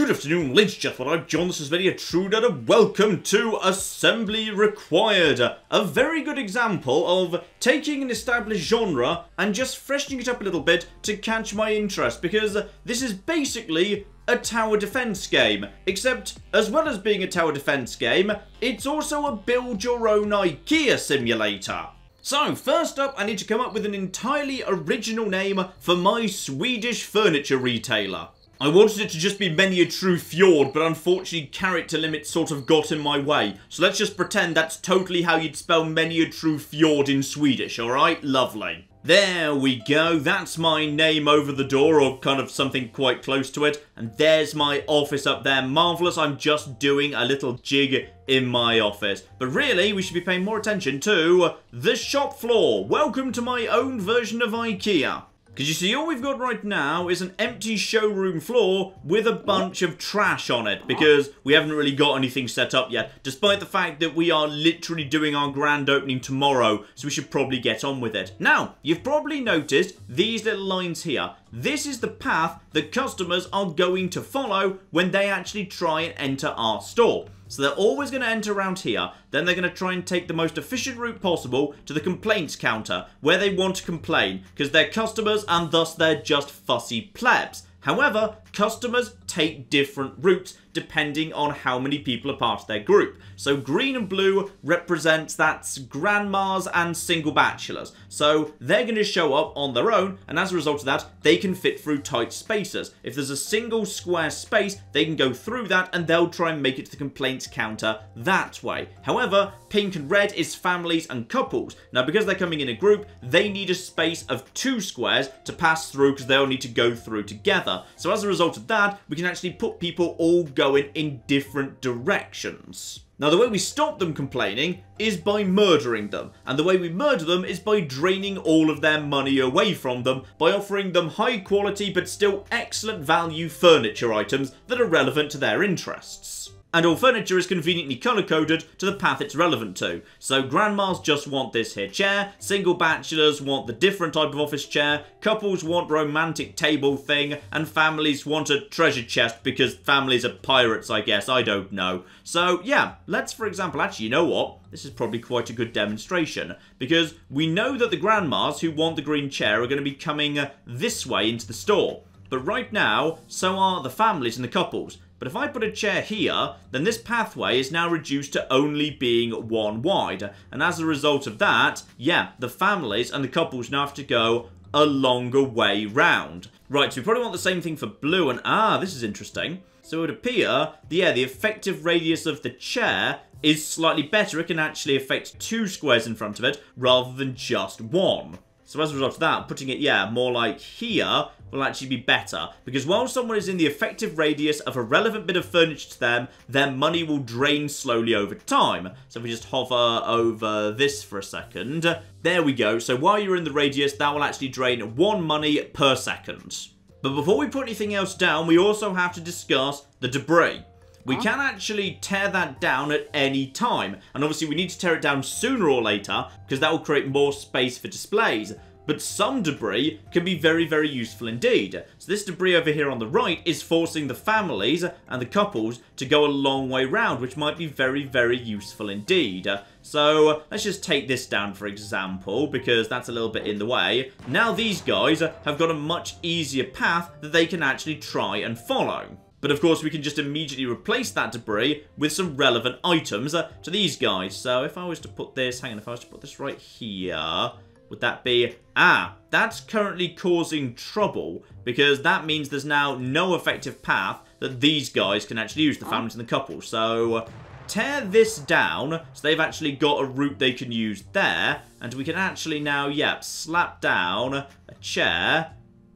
Good afternoon, ladies and gentlemen, I'm John, this is very true and welcome to Assembly Required. A very good example of taking an established genre and just freshening it up a little bit to catch my interest, because this is basically a tower defense game, except as well as being a tower defense game, it's also a build your own IKEA simulator. So, first up, I need to come up with an entirely original name for my Swedish furniture retailer. I wanted it to just be Many a True Fjord, but unfortunately character limits sort of got in my way. So let's just pretend that's totally how you'd spell Many a True Fjord in Swedish, alright? Lovely. There we go, that's my name over the door, or kind of something quite close to it. And there's my office up there. Marvellous, I'm just doing a little jig in my office. But really, we should be paying more attention to the shop floor. Welcome to my own version of IKEA. Because you see, all we've got right now is an empty showroom floor with a bunch of trash on it, because we haven't really got anything set up yet, despite the fact that we are literally doing our grand opening tomorrow, so we should probably get on with it. Now, you've probably noticed these little lines here. This is the path that customers are going to follow when they actually try and enter our store. So they're always going to enter around here, then they're going to try and take the most efficient route possible to the complaints counter, where they want to complain, because they're customers and thus they're just fussy plebs. However, customers take different routes depending on how many people are part of their group. So green and blue represents that's grandmas and single bachelors. So they're going to show up on their own, and as a result of that, they can fit through tight spaces. If there's a single square space, they can go through that and they'll try and make it to the complaints counter that way. However, pink and red is families and couples. Now, because they're coming in a group, they need a space of 2 squares to pass through, because they'll need to go through together. So as a result of that, we can actually put people all going in different directions. Now, the way we stop them complaining is by murdering them, and the way we murder them is by draining all of their money away from them, by offering them high quality but still excellent value furniture items that are relevant to their interests. And all furniture is conveniently colour-coded to the path it's relevant to. So grandmas just want this here chair, single bachelors want the different type of office chair, couples want romantic table thing, and families want a treasure chest because families are pirates, I guess, I don't know. So yeah, let's for example, actually, you know what? This is probably quite a good demonstration, because we know that the grandmas who want the green chair are going to be coming this way into the store. But right now, so are the families and the couples. But if I put a chair here, then this pathway is now reduced to only being 1 wide. And as a result of that, yeah, the families and the couples now have to go a longer way round. Right, so we probably want the same thing for blue, and this is interesting. So it would appear, yeah, the effective radius of the chair is slightly better. It can actually affect 2 squares in front of it rather than just 1. So as a result of that, putting it, yeah, more like here will actually be better. Because while someone is in the effective radius of a relevant bit of furniture to them, their money will drain slowly over time. So if we just hover over this for a second, there we go. So while you're in the radius, that will actually drain 1 money per second. But before we put anything else down, we also have to discuss the debris. We can actually tear that down at any time, and obviously we need to tear it down sooner or later, because that will create more space for displays. But some debris can be very, very useful indeed. So this debris over here on the right is forcing the families and the couples to go a long way round, which might be very, very useful indeed. So let's just take this down for example, because that's a little bit in the way. Now these guys have got a much easier path that they can actually try and follow. But of course we can just immediately replace that debris with some relevant items to these guys. So if I was to put this, hang on, if I was to put this right here, would that be, that's currently causing trouble, because that means there's now no effective path that these guys can actually use, the families and the couples. So tear this down, so they've actually got a route they can use there, and we can actually now, yep, slap down a chair.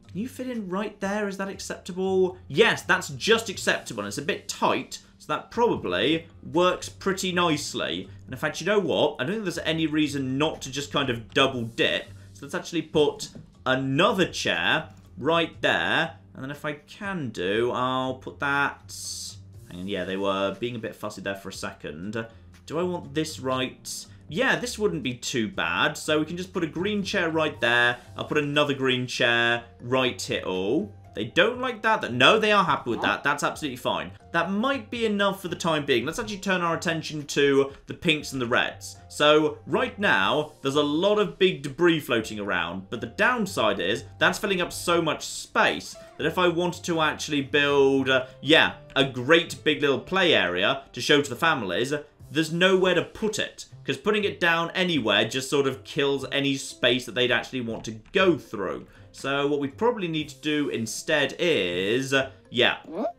Can you fit in right there? Is that acceptable? Yes, that's just acceptable. It's a bit tight, so that probably works pretty nicely. And in fact, you know what? I don't think there's any reason not to just kind of double dip. So let's actually put another chair right there. And then if I can do, I'll put that... And yeah, they were being a bit fussy there for a second. Do I want this right... Yeah, this wouldn't be too bad. So we can just put a green chair right there. I'll put another green chair right here. Oh, They don't like that. No, they are happy with that. That's absolutely fine. That might be enough for the time being. Let's actually turn our attention to the pinks and the reds. So, right now, there's a lot of big debris floating around. But the downside is, that's filling up so much space that if I wanted to actually build, a great big little play area to show to the families, there's nowhere to put it. Because putting it down anywhere just sort of kills any space that they'd actually want to go through. So what we probably need to do instead is,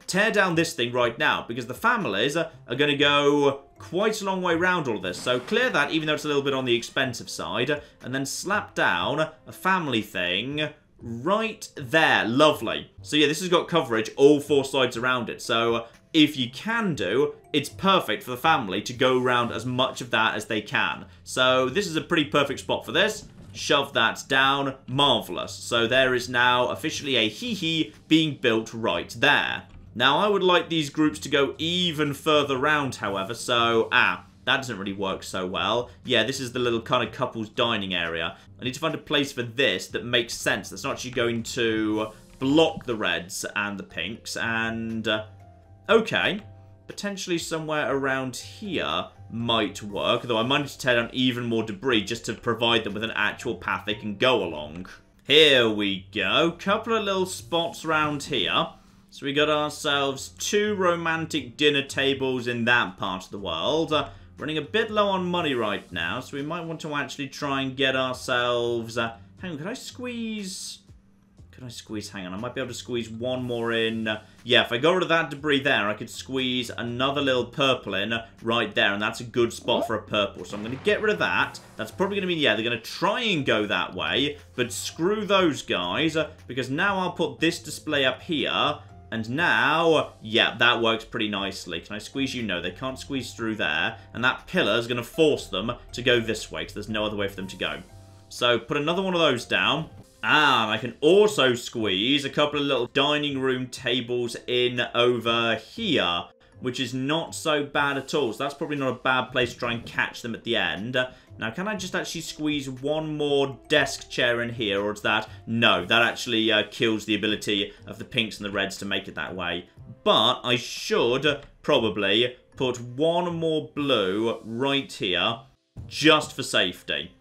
tear down this thing right now. Because the families are going to go quite a long way around all of this. So clear that, even though it's a little bit on the expensive side. And then slap down a family thing right there. Lovely. So yeah, this has got coverage all four sides around it. So if you can do, it's perfect for the family to go around as much of that as they can. So this is a pretty perfect spot for this. Shove that down. Marvellous. So there is now officially a hee-hee being built right there. Now, I would like these groups to go even further round, however. So, that doesn't really work so well. Yeah, this is the little kind of couples dining area. I need to find a place for this that makes sense. That's not actually going to block the reds and the pinks. And, okay. Potentially somewhere around here might work, though I might need to tear down even more debris just to provide them with an actual path they can go along. Here we go. Couple of little spots around here. So we got ourselves 2 romantic dinner tables in that part of the world. Running a bit low on money right now, so we might want to actually try and get ourselves... hang on, can I squeeze... hang on, I might be able to squeeze one more in. Yeah, if I got rid of that debris there, I could squeeze another little purple in right there, and that's a good spot for a purple. So I'm going to get rid of that. That's probably going to mean, yeah, they're going to try and go that way, but screw those guys, because now I'll put this display up here, and now, yeah, that works pretty nicely. Can I squeeze you? No, they can't squeeze through there, and that pillar is going to force them to go this way, because there's no other way for them to go. So put another one of those down. And I can also squeeze a couple of little dining room tables in over here, which is not so bad at all. So that's probably not a bad place to try and catch them at the end. Now, can I just actually squeeze one more desk chair in here, or is that... No, that actually kills the ability of the pinks and the reds to make it that way. But I should probably put one more blue right here, just for safety.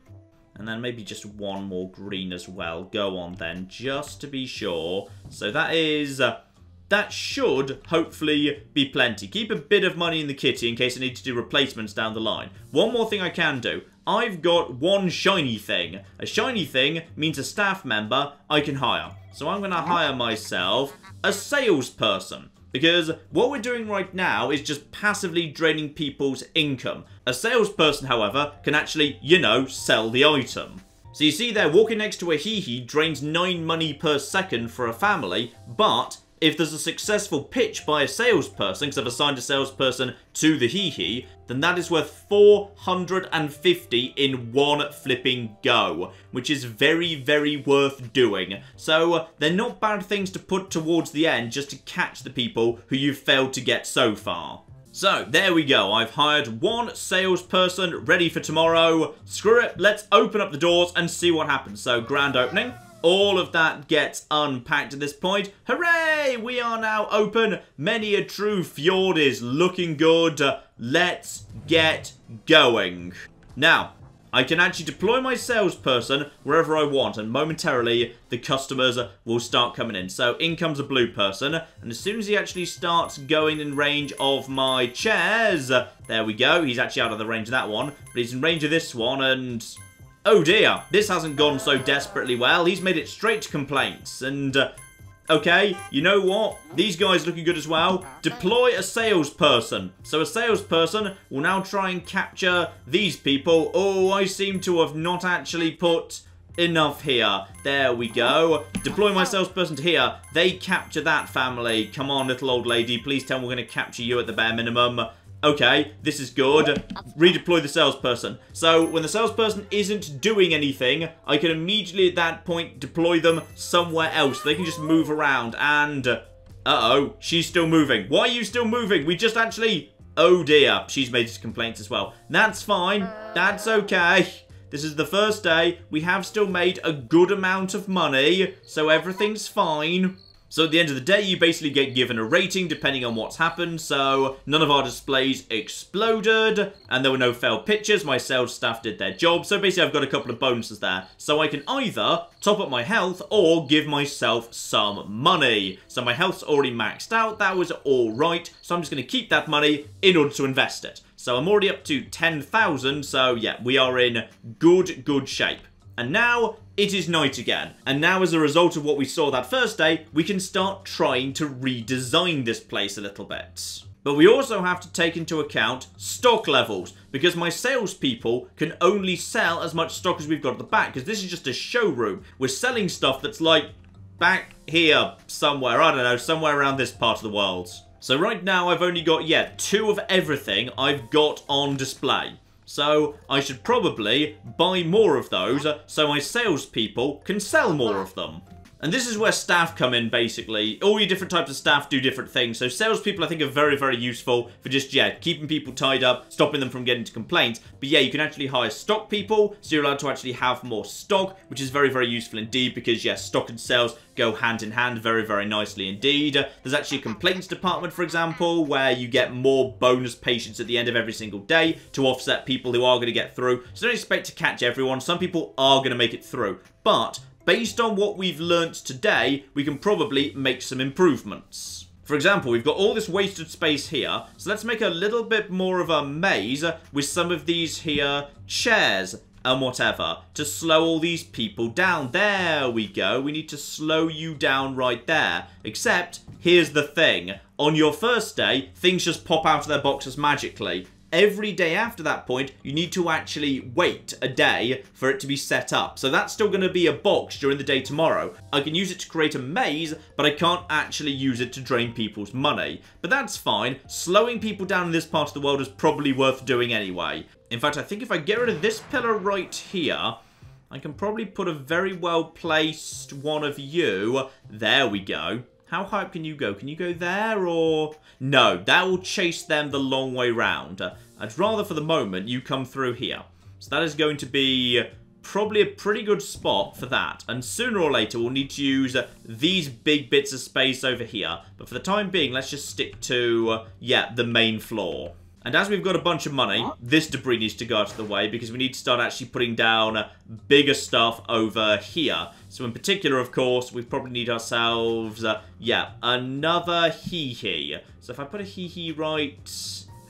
And then maybe just one more green as well. Go on then, just to be sure. So that is... that should hopefully be plenty. Keep a bit of money in the kitty in case I need to do replacements down the line. One more thing I can do. I've got one shiny thing. A shiny thing means a staff member I can hire. So I'm going to hire myself a salesperson. Because what we're doing right now is just passively draining people's income. A salesperson, however, can actually, you know, sell the item. So you see there, walking next to a hee-hee drains 9 money per second for a family, but if there's a successful pitch by a salesperson, because I've assigned a salesperson to the hee-hee, then that is worth 450 in one flipping go, which is very, very worth doing. So they're not bad things to put towards the end just to catch the people who you've failed to get so far. So, there we go. I've hired one salesperson ready for tomorrow. Screw it, let's open up the doors and see what happens. So, grand opening. All of that gets unpacked at this point. Hooray! We are now open. Many a true fjord is looking good. Let's get going. Now, I can actually deploy my salesperson wherever I want, and momentarily the customers will start coming in. So in comes a blue person, and as soon as he actually starts going in range of my chairs, there we go. He's actually out of the range of that one, but he's in range of this one, and oh dear, this hasn't gone so desperately well. He's made it straight to complaints, and okay, you know what? These guys looking good as well. Deploy a salesperson. So a salesperson will now try and capture these people. Oh, I seem to have not actually put enough here. There we go. Deploy my salesperson to here. They capture that family. Come on, little old lady. Please tell me we're going to capture you at the bare minimum. Okay, this is good. Redeploy the salesperson. So, when the salesperson isn't doing anything, I can immediately at that point deploy them somewhere else. They can just move around and... uh-oh, she's still moving. Why are you still moving? We just actually... oh dear, she's made complaints as well. That's fine. That's okay. This is the first day. We have still made a good amount of money, so everything's fine. So at the end of the day, you basically get given a rating depending on what's happened. So none of our displays exploded, and there were no failed pitches. My sales staff did their job. So basically, I've got a couple of bonuses there. So I can either top up my health or give myself some money. So my health's already maxed out. That was all right. So I'm just going to keep that money in order to invest it. So I'm already up to 10,000. So yeah, we are in good shape. And now, it is night again. And now, as a result of what we saw that first day, we can start trying to redesign this place a little bit. But we also have to take into account stock levels, because my salespeople can only sell as much stock as we've got at the back, because this is just a showroom. We're selling stuff that's like back here somewhere, I don't know, somewhere around this part of the world. So right now, I've only got, yeah, 2 of everything I've got on display. So I should probably buy more of those so my salespeople can sell more of them. And this is where staff come in, basically. All your different types of staff do different things. So salespeople, I think, are very useful for just, yeah, keeping people tied up, stopping them from getting to complaints. But yeah, you can actually hire stock people, so you're allowed to actually have more stock, which is very useful indeed, because, yeah, stock and sales go hand in hand very nicely indeed. There's actually a complaints department, for example, where you get more bonus patients at the end of every single day to offset people who are going to get through. So don't expect to catch everyone. Some people are going to make it through. But based on what we've learnt today, we can probably make some improvements. For example, we've got all this wasted space here, so let's make a little bit more of a maze with some of these here chairs and whatever to slow all these people down. There we go. We need to slow you down right there. Except, here's the thing. On your first day, things just pop out of their boxes magically. Every day after that point, you need to actually wait a day for it to be set up. So that's still going to be a box during the day tomorrow. I can use it to create a maze, but I can't actually use it to drain people's money. But that's fine. Slowing people down in this part of the world is probably worth doing anyway. In fact, I think if I get rid of this pillar right here, I can probably put a very well placed one of you. There we go. How high up can you go? Can you go there or... No, that will chase them the long way round. I'd rather for the moment you come through here. So that is going to be probably a pretty good spot for that. And sooner or later we'll need to use these big bits of space over here. But for the time being, let's just stick to, yeah, the main floor. And as we've got a bunch of money, this debris needs to go out of the way because we need to start actually putting down bigger stuff over here. So in particular, of course, we probably need ourselves, yeah, another hee-hee. So if I put a hee-hee right...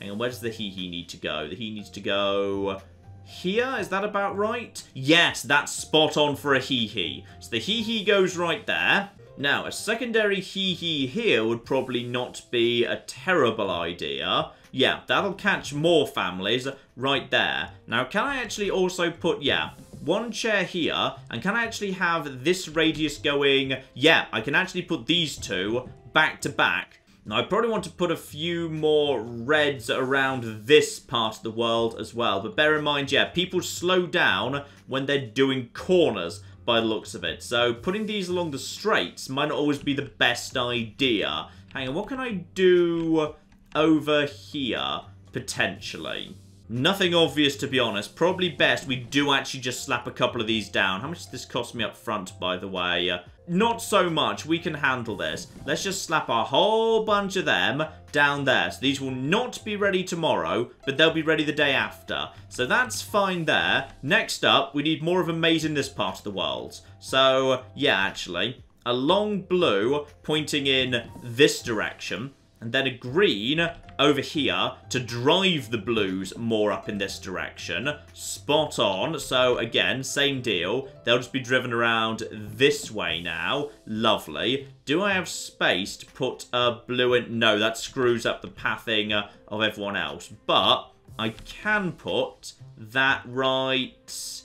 Hang on, where does the hee-hee need to go? The hee needs to go... here? Is that about right? Yes, that's spot on for a hee-hee. So the hee-hee goes right there. Now, a secondary hee-hee here would probably not be a terrible idea. Yeah, that'll catch more families right there. Now, can I actually also put, yeah, one chair here, and can I actually have this radius going? Yeah, I can actually put these two back to back. Now, I probably want to put a few more reds around this part of the world as well. But bear in mind, yeah, people slow down when they're doing corners by the looks of it. So putting these along the straights might not always be the best idea. Hang on, what can I do over here, potentially? Nothing obvious, to be honest. Probably best we do actually just slap a couple of these down. How much does this cost me up front, by the way? Not so much. We can handle this. Let's just slap a whole bunch of them down there. So these will not be ready tomorrow, but they'll be ready the day after. So that's fine there. Next up, we need more of a maze in this part of the world. So, yeah, actually, a long blue pointing in this direction. And then a green over here to drive the blues more up in this direction. Spot on. So, again, same deal. They'll just be driven around this way now. Lovely. Do I have space to put a blue in? No, that screws up the pathing of everyone else. But I can put that right...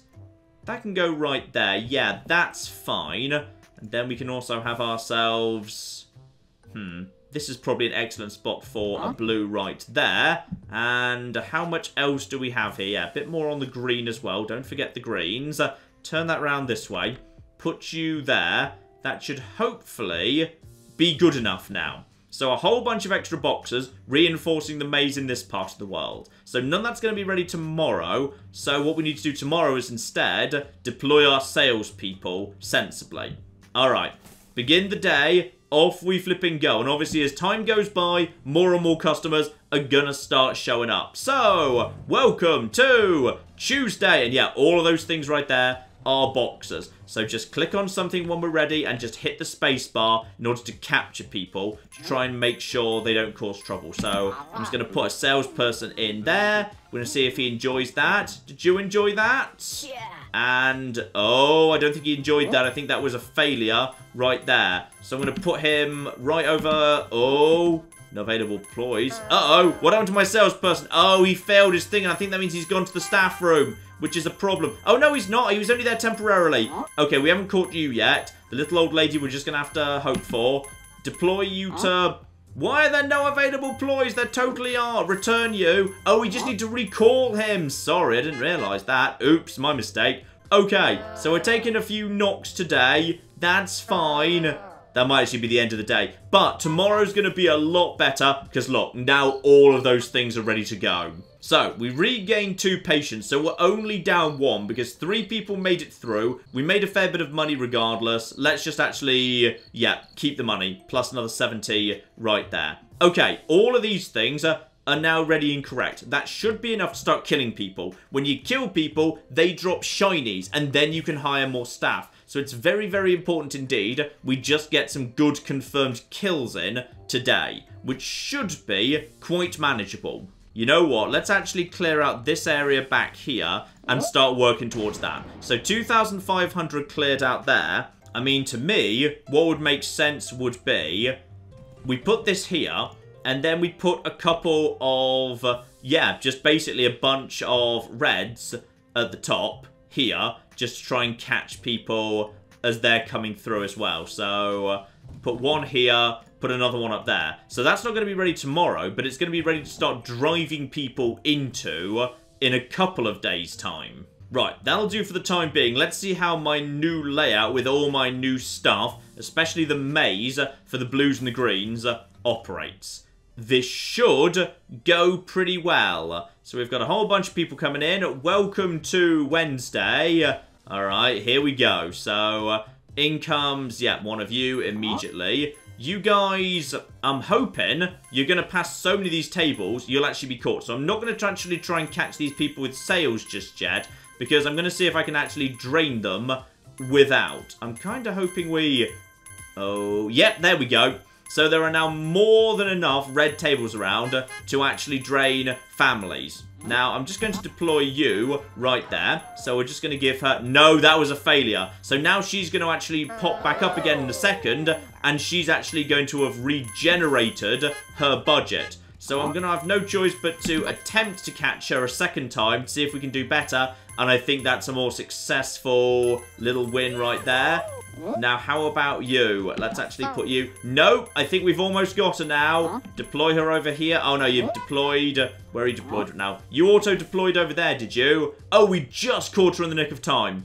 That can go right there. Yeah, that's fine. And then we can also have ourselves... This is probably an excellent spot for a blue right there. And how much else do we have here? Yeah, a bit more on the green as well. Don't forget the greens. Turn that round this way. Put you there. That should hopefully be good enough now. So a whole bunch of extra boxes reinforcing the maze in this part of the world. So none of that's going to be ready tomorrow. So what we need to do tomorrow is instead deploy our salespeople sensibly. Alright, begin the day off we flipping go. And obviously, as time goes by, more and more customers are gonna start showing up. So, welcome to Tuesday. And yeah, all of those things right there are boxes. So just click on something when we're ready and just hit the space bar in order to capture people to try and make sure they don't cause trouble. So I'm just going to put a salesperson in there. We're going to see if he enjoys that. Did you enjoy that? Yeah. And, oh, I don't think he enjoyed that. I think that was a failure right there. So I'm going to put him right over, oh, no available employees. Uh-oh, what happened to my salesperson? Oh, he failed his thing, and I think that means he's gone to the staff room, which is a problem. Oh, no, he's not. He was only there temporarily. Okay, we haven't caught you yet. The little old lady we're just going to have to hope for. Deploy you to... Why are there no available employees? There totally are. Return you. Oh, we just need to recall him. Sorry, I didn't realise that. Oops, my mistake. Okay, so we're taking a few knocks today. That's fine. That might actually be the end of the day. But tomorrow's going to be a lot better because, look, now all of those things are ready to go. So, we regained 2 patients, so we're only down 1 because 3 people made it through. We made a fair bit of money regardless. Let's just actually, yeah, keep the money. Plus another 70 right there. Okay, all of these things are now ready and correct. That should be enough to start killing people. When you kill people, they drop shinies, and then you can hire more staff. So it's very, very important indeed we just get some good confirmed kills in today, which should be quite manageable. You know what? Let's actually clear out this area back here and start working towards that. So 2,500 cleared out there. I mean, to me, what would make sense would be we put this here and then we put a couple of, yeah, just basically a bunch of reds at the top here just to try and catch people as they're coming through as well. So put one here, put another one up there. So that's not going to be ready tomorrow, but it's going to be ready to start driving people into in a couple of days' time. Right, that'll do for the time being. Let's see how my new layout with all my new stuff, especially the maze for the blues and the greens, operates. This should go pretty well. So we've got a whole bunch of people coming in. Welcome to Wednesday. Alright, here we go. So, in comes, yeah, one of you immediately. You guys, I'm hoping you're going to pass so many of these tables, you'll actually be caught. So I'm not going to actually try and catch these people with sales just yet, because I'm going to see if I can actually drain them without. I'm kind of hoping we... Oh, yep, there we go. So there are now more than enough red tables around to actually drain families. Now, I'm just going to deploy you right there. So we're just going to give her... No, that was a failure. So now she's going to actually pop back up again in a second. And she's actually going to have regenerated her budget. So I'm going to have no choice but to attempt to catch her a second time to see if we can do better. And I think that's a more successful little win right there. Now, how about you? Let's actually put you... No, I think we've almost got her now. Deploy her over here. Oh, no, you've deployed... Where are you deployed now? You auto-deployed over there, did you? Oh, we just caught her in the nick of time.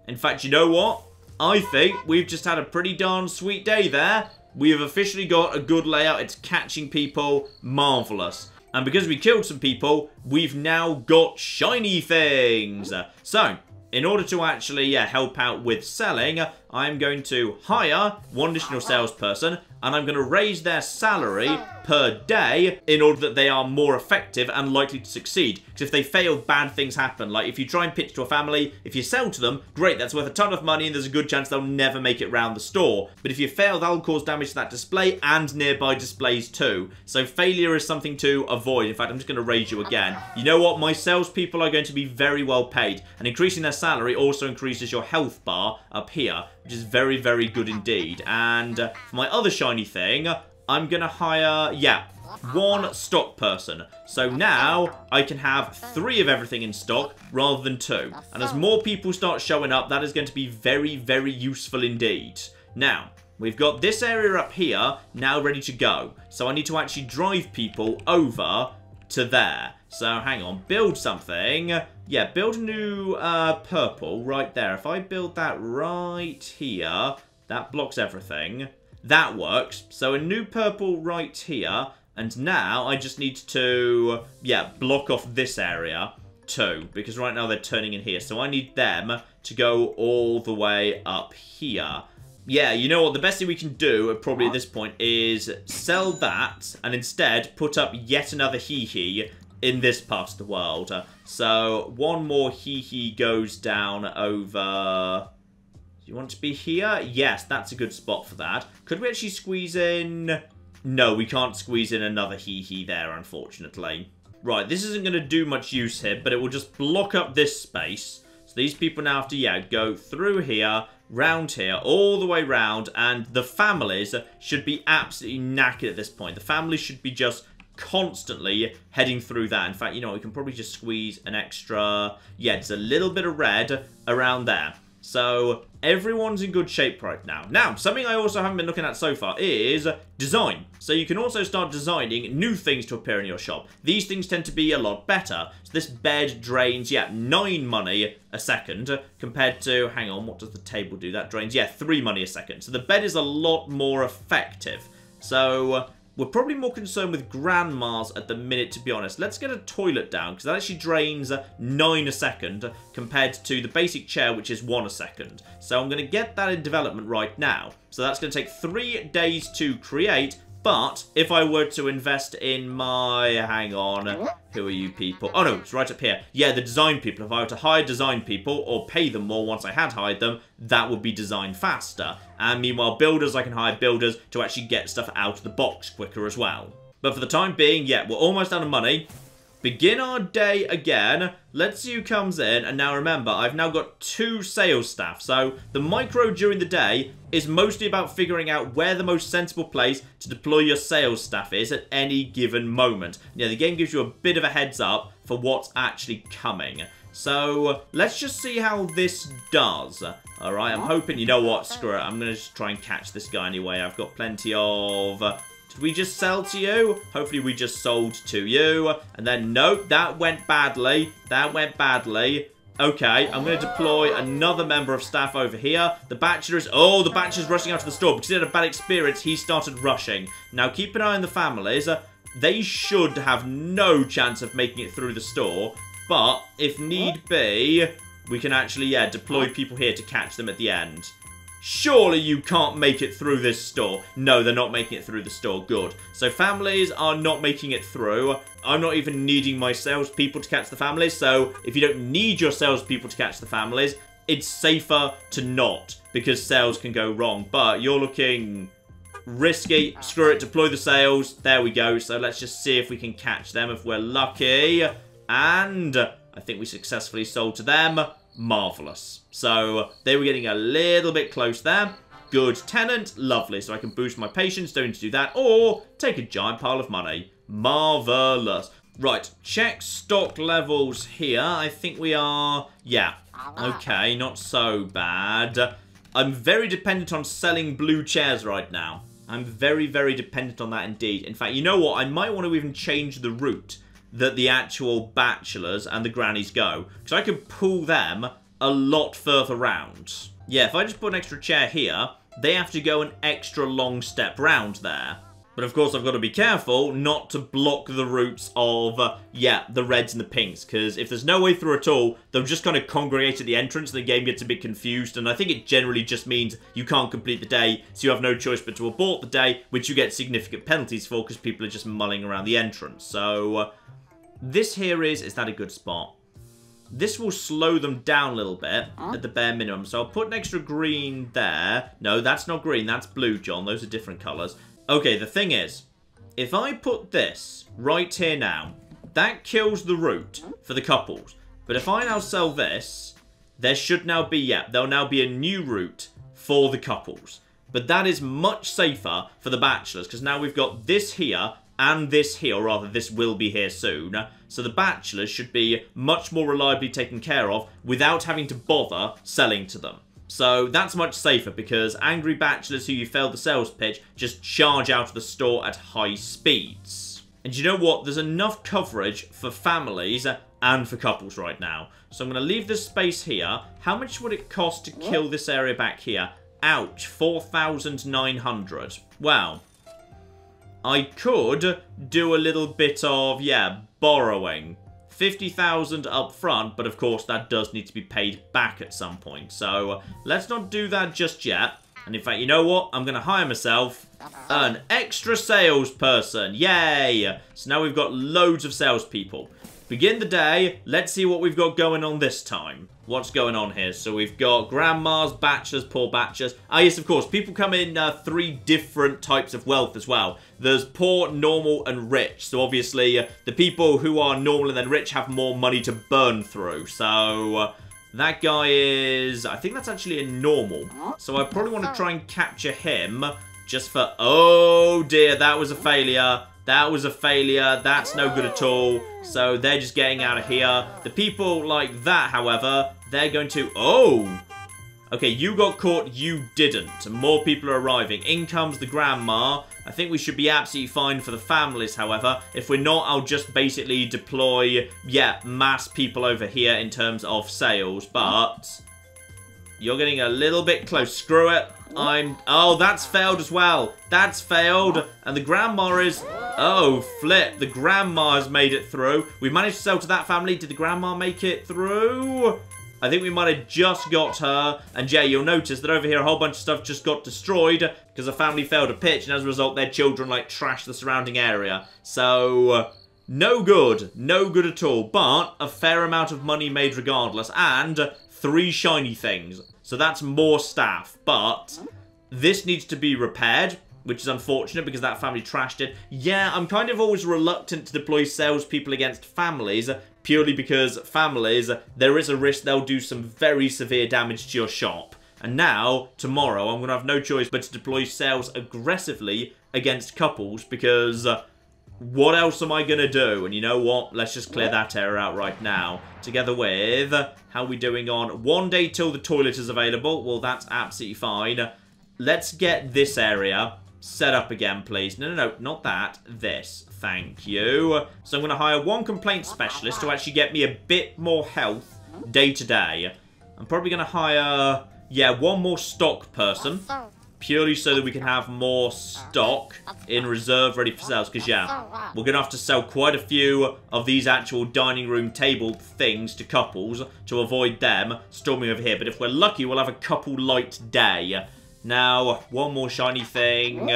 In fact, you know what? I think we've just had a pretty darn sweet day there. We have officially got a good layout. It's catching people. Marvellous. And because we killed some people, we've now got shiny things. So... in order to actually help out with selling, I'm going to hire one additional salesperson and I'm going to raise their salary per day in order that they are more effective and likely to succeed. Because if they fail, bad things happen. Like if you try and pitch to a family, if you sell to them, great, that's worth a ton of money and there's a good chance they'll never make it round the store. But if you fail, that'll cause damage to that display and nearby displays too. So failure is something to avoid. In fact, I'm just going to raise you again. You know what? My salespeople are going to be very well paid. And increasing their salary also increases your health bar up here, which is very, very good indeed. And for my other shiny thing, I'm going to hire, one stock person. So now I can have 3 of everything in stock rather than 2. And as more people start showing up, that is going to be very, very useful indeed. Now, we've got this area up here now ready to go. So I need to actually drive people over to there. So hang on, build something. Yeah, build a new purple right there. If I build that right here, that blocks everything. That works. So a new purple right here. And now I just need to, block off this area too. Because right now they're turning in here. So I need them to go all the way up here. Yeah, you know what? The best thing we can do, probably at this point, is sell that and instead put up yet another hee-hee in this part of the world. So, one more hee-hee goes down over... Do you want to be here? Yes, that's a good spot for that. Could we actually squeeze in... No, we can't squeeze in another hee-hee there, unfortunately. Right, this isn't going to do much use here, but it will just block up this space. So these people now have to, yeah, go through here, round here, all the way round, and the families should be absolutely knackered at this point. The families should be just constantly heading through that. In fact, you know, we can probably just squeeze an extra... Yeah, there's a little bit of red around there. So, everyone's in good shape right now. Now, something I also haven't been looking at so far is design. So you can also start designing new things to appear in your shop. These things tend to be a lot better. So this bed drains, yeah, 9 money a second compared to, hang on, what does the table do? That drains, yeah, 3 money a second. So the bed is a lot more effective. So... we're probably more concerned with grandmas at the minute, to be honest. Let's get a toilet down, because that actually drains 9 a second compared to the basic chair, which is 1 a second. So I'm going to get that in development right now. So that's going to take 3 days to create, but if I were to invest in my... hang on, who are you people? Oh no, it's right up here. Yeah, the design people. If I were to hire design people, or pay them more once I had hired them, that would be designed faster. And meanwhile, builders, I can hire builders to actually get stuff out of the box quicker as well. But for the time being, yeah, we're almost out of money. Begin our day again. Let's see who comes in. And now remember, I've now got 2 sales staff. So the micro during the day is mostly about figuring out where the most sensible place to deploy your sales staff is at any given moment. Yeah, the game gives you a bit of a heads up for what's actually coming. So let's just see how this does. Alright, I'm hoping, you know what, screw it. I'm going to just try and catch this guy anyway. I've got plenty of... did we just sell to you? Hopefully we just sold to you. And then, nope, that went badly. That went badly. Okay, I'm going to deploy another member of staff over here. The bachelor is... oh, the bachelor's rushing out of the store. Because he had a bad experience, he started rushing. Now, keep an eye on the families. They should have no chance of making it through the store. But, if need be, we can actually, yeah, deploy people here to catch them at the end. Surely you can't make it through this store. No, they're not making it through the store. Good. So families are not making it through. I'm not even needing my salespeople to catch the families. So if you don't need your salespeople to catch the families, it's safer to not, because sales can go wrong. But you're looking risky. Screw it. Deploy the sales. There we go. So let's just see if we can catch them if we're lucky. And I think we successfully sold to them. Marvellous. So they were getting a little bit close there. Good tenant. Lovely. So I can boost my patience. Don't need to do that. Or take a giant pile of money. Marvellous. Right. Check stock levels here. I think we are... yeah. Okay. Not so bad. I'm very dependent on selling blue chairs right now. I'm very, very dependent on that indeed. In fact, you know what? I might want to even change the route that the actual bachelors and the grannies go. Because I could pull them a lot further round. Yeah, if I just put an extra chair here, they have to go an extra long step round there. But of course, I've got to be careful not to block the routes of, yeah, the reds and the pinks. Because if there's no way through at all, they'll just kind of congregate at the entrance and the game gets a bit confused. And I think it generally just means you can't complete the day, so you have no choice but to abort the day, which you get significant penalties for because people are just mulling around the entrance. So... this here is that a good spot? This will slow them down a little bit at the bare minimum. So I'll put an extra green there. No, that's not green. That's blue, John. Those are different colours. Okay, the thing is, if I put this right here now, that kills the route for the couples. But if I now sell this, there should now be, yeah, there'll now be a new route for the couples. But that is much safer for the bachelors, because now we've got this here and this here, or rather this will be here soon. So the bachelors should be much more reliably taken care of without having to bother selling to them. So that's much safer because angry bachelors who you failed the sales pitch just charge out of the store at high speeds. And you know what? There's enough coverage for families and for couples right now. So I'm going to leave this space here. How much would it cost to kill this area back here? Ouch, 4,900. Wow. I could do a little bit of, yeah, borrowing. 50,000 up front, but of course that does need to be paid back at some point. So let's not do that just yet. And in fact, you know what? I'm going to hire myself an extra salesperson. Yay! So now we've got loads of salespeople. Begin the day. Let's see what we've got going on this time. What's going on here? So we've got grandmas, bachelors, poor bachelors. Ah, yes, of course. People come in 3 different types of wealth as well. There's poor, normal, and rich. So obviously, the people who are normal and then rich have more money to burn through. So that guy is... I think that's actually a normal. So I probably want to try and capture him just for... Oh, dear. That was a failure. That was a failure. That's no good at all. So they're just getting out of here. The people like that, however, they're going to... Oh! Okay, you got caught. You didn't. More people are arriving. In comes the grandma. I think we should be absolutely fine for the families, however. If we're not, I'll just basically deploy, yeah, mass people over here in terms of sales. But you're getting a little bit close. Screw it. Oh, that's failed as well. That's failed. And the grandma is... Oh, flip. The grandma has made it through. We managed to sell to that family. Did the grandma make it through? I think we might have just got her. And yeah, you'll notice that over here a whole bunch of stuff just got destroyed because the family failed to pitch. And as a result, their children, like, trashed the surrounding area. So... no good. No good at all. But a fair amount of money made regardless. And 3 shiny things. So that's more staff. But this needs to be repaired, which is unfortunate because that family trashed it. Yeah, I'm kind of always reluctant to deploy salespeople against families, purely because families, there is a risk they'll do some very severe damage to your shop. And now, tomorrow, I'm going to have no choice but to deploy sales aggressively against couples because... what else am I going to do? And you know what? Let's just clear that area out right now. Together with... how are we doing on 1 day till the toilet is available? Well, that's absolutely fine. Let's get this area set up again, please. No, not that. This. Thank you. So I'm going to hire 1 complaint specialist to actually get me a bit more health day to day. I'm probably going to hire... yeah, 1 more stock person. Purely so that we can have more stock in reserve ready for sales. Because, yeah, we're going to have to sell quite a few of these actual dining room table things to couples to avoid them storming over here. But if we're lucky, we'll have a couple light day. Now, 1 more shiny thing.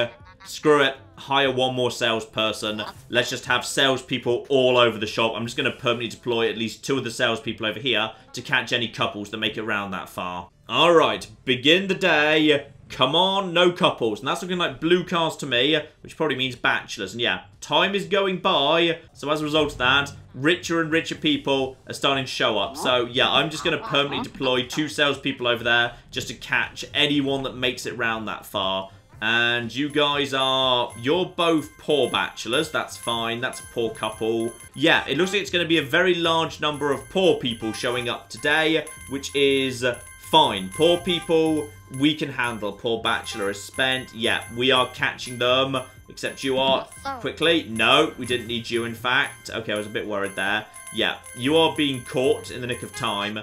Screw it. Hire 1 more salesperson. Let's just have salespeople all over the shop. I'm just going to permanently deploy at least 2 of the salespeople over here to catch any couples that make it around that far. Alright, begin the day. Come on, no couples. And that's looking like blue cars to me, which probably means bachelors. And yeah, time is going by. So as a result of that, richer and richer people are starting to show up. So yeah, I'm just going to permanently deploy 2 salespeople over there just to catch anyone that makes it round that far. And you guys are... you're both poor bachelors. That's fine. That's a poor couple. Yeah, it looks like it's going to be a very large number of poor people showing up today, which is fine. Poor people... we can handle. Poor bachelor is spent. Yeah, we are catching them. Except you are... quickly. No, we didn't need you, in fact. Okay, I was a bit worried there. Yeah, you are being caught in the nick of time.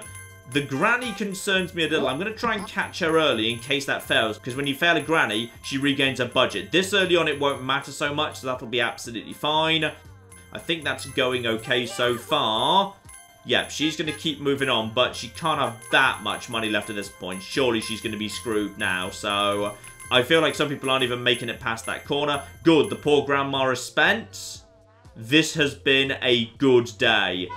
The granny concerns me a little. I'm going to try and catch her early in case that fails. Because when you fail a granny, she regains her budget. This early on, it won't matter so much. So that'll be absolutely fine. I think that's going okay so far. Yep, she's going to keep moving on, but she can't have that much money left at this point. Surely she's going to be screwed now, so... I feel like some people aren't even making it past that corner. Good, the poor grandma is spent. This has been a good day.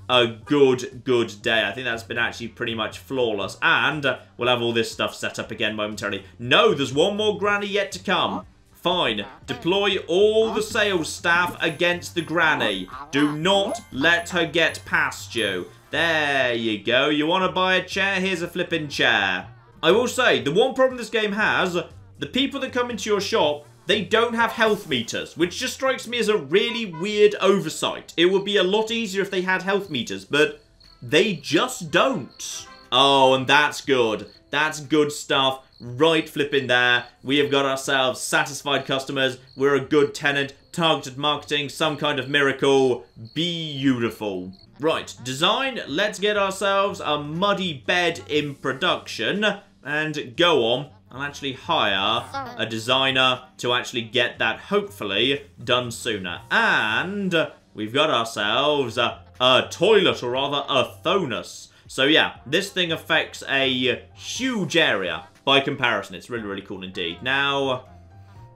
A good day. I think that's been actually pretty much flawless. And we'll have all this stuff set up again momentarily. No, there's 1 more granny yet to come. Fine. Deploy all the sales staff against the granny. Do not let her get past you. There you go. You want to buy a chair? Here's a flipping chair. I will say, the one problem this game has, the people that come into your shop, they don't have health meters, which just strikes me as a really weird oversight. It would be a lot easier if they had health meters, but they just don't. Oh, and that's good. That's good stuff. Right flipping there. We have got ourselves satisfied customers. We're a good tenant. Targeted marketing. Some kind of miracle. Beautiful. Right. Design. Let's get ourselves a muddy bed in production. And go on. I'll actually hire a designer to actually get that, hopefully, done sooner. And we've got ourselves a toilet, or rather a thonus. So yeah, this thing affects a huge area. by comparison. It's really, really cool indeed. Now,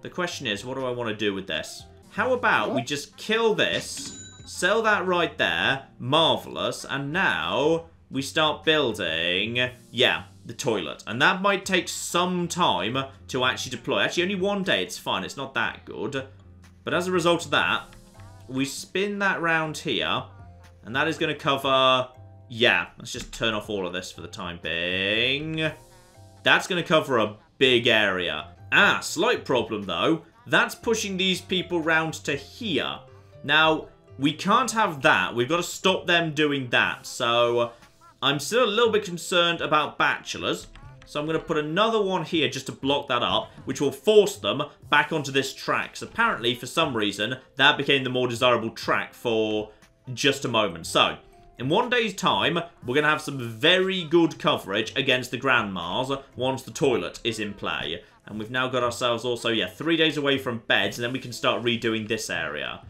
the question is, what do I want to do with this? How about we just kill this, sell that right there, marvellous, and now we start building, yeah, the toilet. And that might take some time to actually deploy. Actually, only 1 day, it's fine, it's not that good. But as a result of that, we spin that round here, and that is going to cover, yeah, let's just turn off all of this for the time being. That's going to cover a big area. Ah, slight problem though. That's pushing these people round to here. Now, we can't have that. We've got to stop them doing that. So, I'm still a little bit concerned about bachelors. So I'm going to put another one here just to block that up, which will force them back onto this track. So apparently, for some reason, that became the more desirable track for just a moment. So, in 1 day's time, we're going to have some very good coverage against the grandmas once the toilet is in play. And we've now got ourselves also, yeah, 3 days away from beds, and then we can start redoing this area.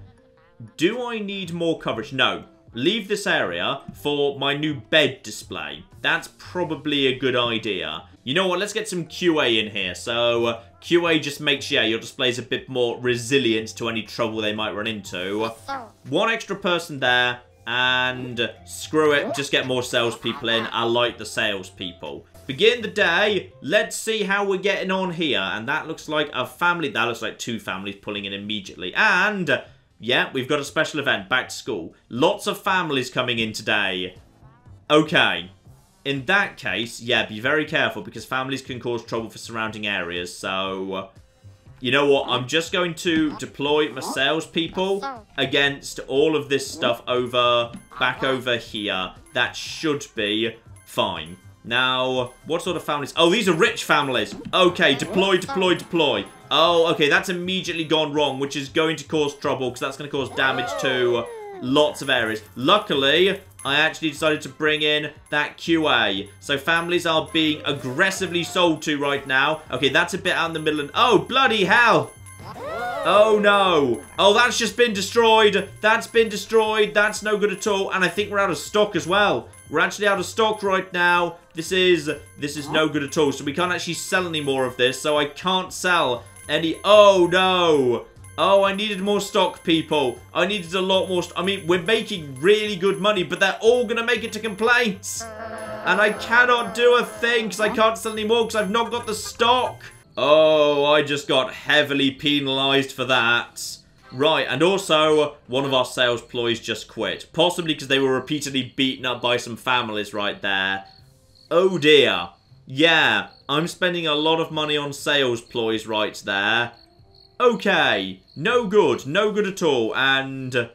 Do I need more coverage? No. Leave this area for my new bed display. That's probably a good idea. You know what? Let's get some QA in here. So, QA just makes, yeah, your displays a bit more resilient to any trouble they might run into. 1 extra person there, and screw it, just get more salespeople in. I like the salespeople. Begin the day. Let's see how we're getting on here. And that looks like a family. That looks like 2 families pulling in immediately. And, yeah, we've got a special event, back to school. Lots of families coming in today. Okay. In that case, yeah, be very careful because families can cause trouble for surrounding areas. So, you know what? I'm just going to deploy my salespeople against all of this stuff back over here. That should be fine. Now, what sort of families? Oh, these are rich families. Okay, deploy, deploy, deploy. Oh, okay, that's immediately gone wrong, which is going to cause trouble because that's going to cause damage to lots of areas. Luckily, I actually decided to bring in that QA. So families are being aggressively sold to right now. Okay, that's a bit out in the middle. Oh, bloody hell. Oh, no. Oh, that's just been destroyed. That's been destroyed. That's no good at all. And I think we're out of stock as well. We're actually out of stock right now. This is no good at all. So we can't actually sell any more of this. So I can't sell any. Oh, no. Oh, I needed more stock, people. I needed a lot more. I mean, we're making really good money, but they're all going to make it to complaints. And I cannot do a thing because I can't sell any more because I've not got the stock. Oh, I just got heavily penalised for that. Right, and also, one of our sales ploys just quit. Possibly because they were repeatedly beaten up by some families right there. Oh dear. Yeah, I'm spending a lot of money on sales ploys right there. Okay, no good at all. And,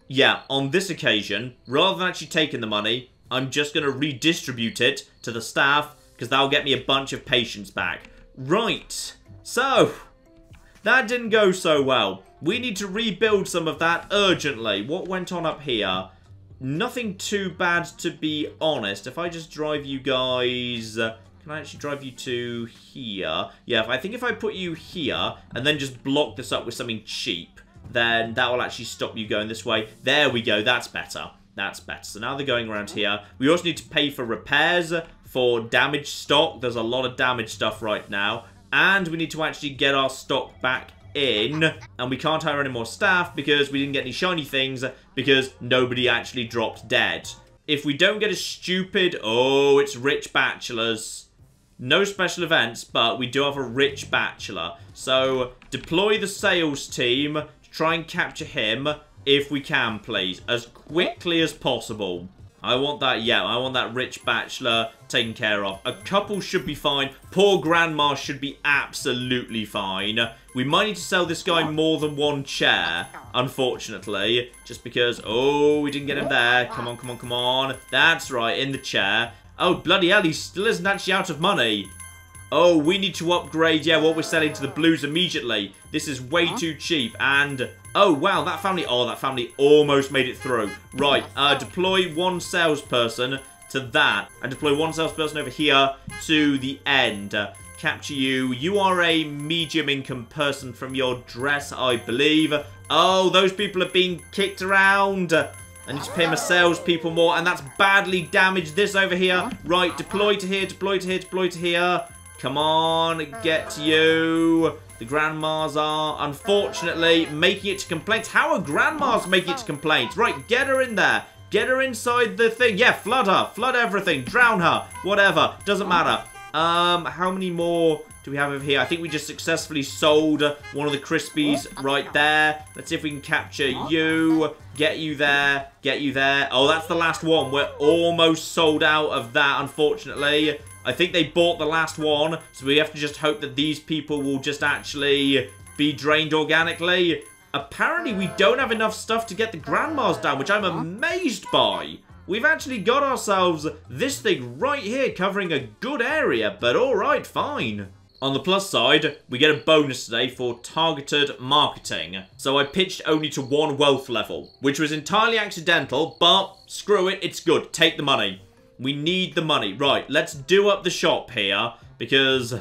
yeah, on this occasion, rather than actually taking the money, I'm just going to redistribute it to the staff because that'll get me a bunch of patients back. Right, so, that didn't go so well. We need to rebuild some of that urgently. What went on up here? Nothing too bad, to be honest. If I just drive you guys... can I actually drive you to here? Yeah, I think if I put you here and then just block this up with something cheap, then that will actually stop you going this way. There we go. That's better. That's better. So now they're going around here. We also need to pay for repairs for damaged stock. There's a lot of damaged stuff right now. And we need to actually get our stock back in. And we can't hire any more staff because we didn't get any shiny things because nobody actually dropped dead. If we don't get a stupid... Oh, it's rich bachelors. No special events, but we do have a rich bachelor. So, deploy the sales team to try and capture him if we can, please. As quickly as possible. I want that, yeah, I want that rich bachelor taken care of. A couple should be fine. Poor grandma should be absolutely fine. We might need to sell this guy more than one chair, unfortunately. Just because, oh, we didn't get him there. Come on, come on, come on. That's right, in the chair. Oh, bloody hell, he still isn't actually out of money. Oh, we need to upgrade, yeah, what we're selling to the blues immediately. This is way too cheap, and... Oh, wow, that family almost made it through. Right, deploy one salesperson to that, and deploy one salesperson over here to the end. Capture you. You are a medium income person from your dress, I believe. Oh, those people are being kicked around. I need to pay my salespeople more, and that's badly damaged this over here. Right, deploy to here, deploy to here, deploy to here. Come on, get you. The grandmas are, unfortunately, making it to complaints. How are grandmas making it to complaints? Right, get her in there. Get her inside the thing. Yeah, flood her. Flood everything. Drown her. Whatever. Doesn't matter. How many more do we have over here? I think we just successfully sold one of the Crispies right there. Let's see if we can capture you. Get you there. Get you there. Oh, that's the last one. We're almost sold out of that, unfortunately. I think they bought the last one, so we have to just hope that these people will just actually be drained organically. Apparently, we don't have enough stuff to get the grandmas down, which I'm amazed by. We've actually got ourselves this thing right here covering a good area, but alright, fine. On the plus side, we get a bonus today for targeted marketing. So I pitched only to 1 wealth level, which was entirely accidental, but screw it, it's good. Take the money. We need the money. Right, let's do up the shop here, because,